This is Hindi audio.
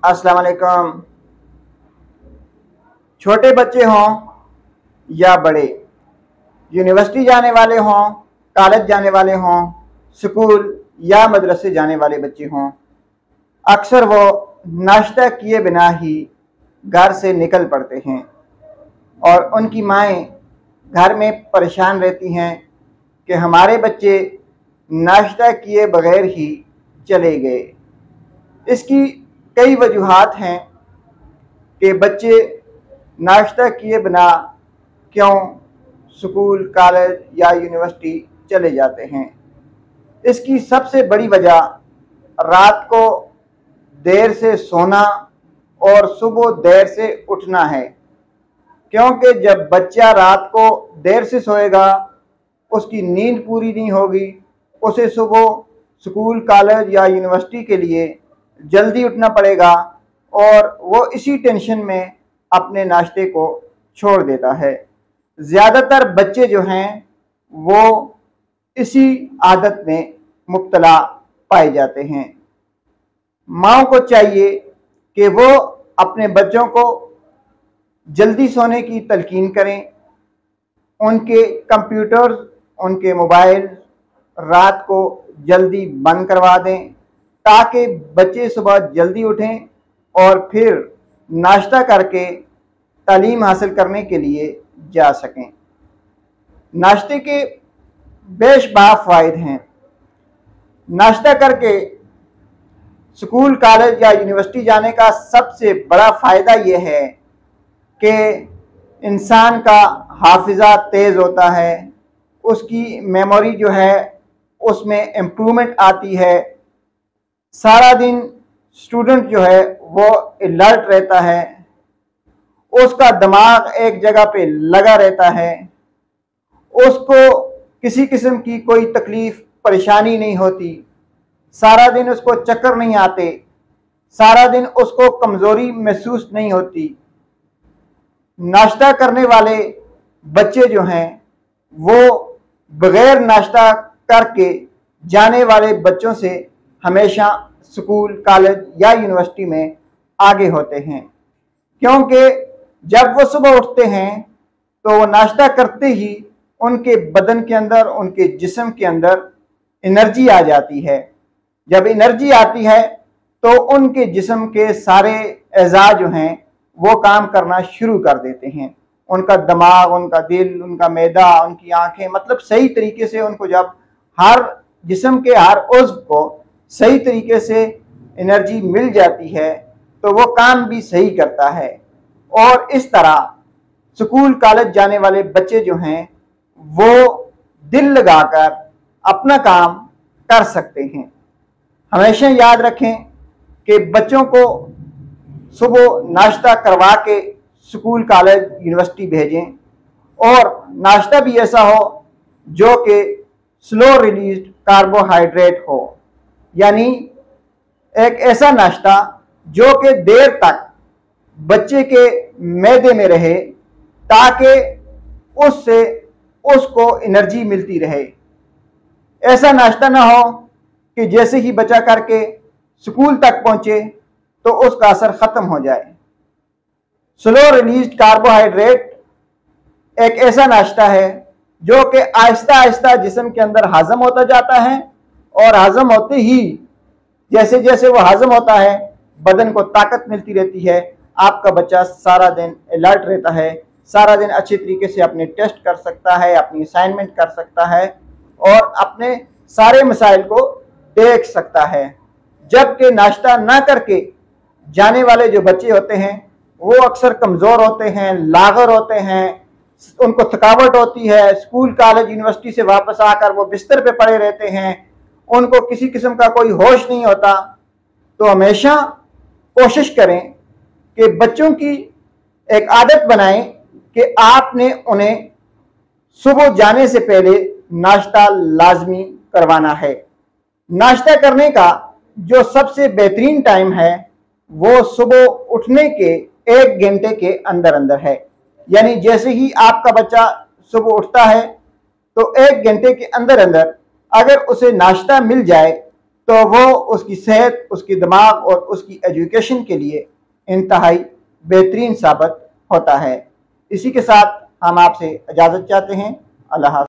अस्सलाम वालेकुम। छोटे बच्चे हों या बड़े, यूनिवर्सिटी जाने वाले हों, कॉलेज जाने वाले हों, स्कूल या मदरसे जाने वाले बच्चे हों, अक्सर वो नाश्ता किए बिना ही घर से निकल पड़ते हैं और उनकी माएँ घर में परेशान रहती हैं कि हमारे बच्चे नाश्ता किए बगैर ही चले गए। इसकी कई वजूहात हैं कि बच्चे नाश्ता किए बिना क्यों स्कूल, कॉलेज या यूनिवर्सिटी चले जाते हैं। इसकी सबसे बड़ी वजह रात को देर से सोना और सुबह देर से उठना है, क्योंकि जब बच्चा रात को देर से सोएगा, उसकी नींद पूरी नहीं होगी, उसे सुबह स्कूल, कॉलेज या यूनिवर्सिटी के लिए जल्दी उठना पड़ेगा और वो इसी टेंशन में अपने नाश्ते को छोड़ देता है। ज़्यादातर बच्चे जो हैं वो इसी आदत में मुब्तला पाए जाते हैं। माँ को चाहिए कि वो अपने बच्चों को जल्दी सोने की तलकीन करें, उनके कंप्यूटर, उनके मोबाइल रात को जल्दी बंद करवा दें ताकि बच्चे सुबह जल्दी उठें और फिर नाश्ता करके तालीम हासिल करने के लिए जा सकें। नाश्ते के बेशुमार फ़ायदे हैं। नाश्ता करके स्कूल, कॉलेज या यूनिवर्सिटी जाने का सबसे बड़ा फ़ायदा ये है कि इंसान का हाफिज़ा तेज़ होता है, उसकी मेमोरी जो है उसमें इम्प्रूवमेंट आती है। सारा दिन स्टूडेंट जो है वो अलर्ट रहता है, उसका दिमाग एक जगह पे लगा रहता है, उसको किसी किस्म की कोई तकलीफ़ परेशानी नहीं होती, सारा दिन उसको चक्कर नहीं आते, सारा दिन उसको कमज़ोरी महसूस नहीं होती। नाश्ता करने वाले बच्चे जो हैं वो बग़ैर नाश्ता करके जाने वाले बच्चों से हमेशा स्कूल, कॉलेज या यूनिवर्सिटी में आगे होते हैं, क्योंकि जब वो सुबह उठते हैं तो वो नाश्ता करते ही उनके बदन के अंदर, उनके जिस्म के अंदर एनर्जी आ जाती है। जब एनर्जी आती है तो उनके जिस्म के सारे अज़ा जो हैं वो काम करना शुरू कर देते हैं। उनका दिमाग, उनका दिल, उनका मैदा, उनकी आँखें, मतलब सही तरीके से उनको जब हर जिस्म के हर उज़्व को सही तरीके से एनर्जी मिल जाती है तो वो काम भी सही करता है और इस तरह स्कूल, कॉलेज जाने वाले बच्चे जो हैं वो दिल लगाकर अपना काम कर सकते हैं। हमेशा याद रखें कि बच्चों को सुबह नाश्ता करवा के स्कूल, कॉलेज, यूनिवर्सिटी भेजें और नाश्ता भी ऐसा हो जो कि स्लो रिलीज्ड कार्बोहाइड्रेट हो, यानी एक ऐसा नाश्ता जो कि देर तक बच्चे के मैदे में रहे ताकि उससे उसको एनर्जी मिलती रहे। ऐसा नाश्ता ना हो कि जैसे ही बच्चा करके स्कूल तक पहुंचे तो उसका असर ख़त्म हो जाए। स्लो रिलीज्ड कार्बोहाइड्रेट एक ऐसा नाश्ता है जो कि आहिस्ता आहिस्ता जिस्म के अंदर हज़म होता जाता है और हज़म होते ही जैसे जैसे वो हज़म होता है बदन को ताकत मिलती रहती है। आपका बच्चा सारा दिन अलर्ट रहता है, सारा दिन अच्छे तरीके से अपने टेस्ट कर सकता है, अपनी असाइनमेंट कर सकता है और अपने सारे मसाइल को देख सकता है। जबकि नाश्ता ना करके जाने वाले जो बच्चे होते हैं वो अक्सर कमज़ोर होते हैं, लागर होते हैं, उनको थकावट होती है, स्कूल, कॉलेज, यूनिवर्सिटी से वापस आकर वो बिस्तर पे पड़े रहते हैं, उनको किसी किस्म का कोई होश नहीं होता। तो हमेशा कोशिश करें कि बच्चों की एक आदत बनाएं कि आपने उन्हें सुबह जाने से पहले नाश्ता लाजमी करवाना है। नाश्ता करने का जो सबसे बेहतरीन टाइम है वो सुबह उठने के 1 घंटे के अंदर अंदर है, यानी जैसे ही आपका बच्चा सुबह उठता है तो 1 घंटे के अंदर अंदर अगर उसे नाश्ता मिल जाए तो वो उसकी सेहत, उसकी दिमाग और उसकी एजुकेशन के लिए इंतहाई बेहतरीन साबित होता है। इसी के साथ हम आपसे इजाज़त चाहते हैं। अल्लाह हाफ़िज़।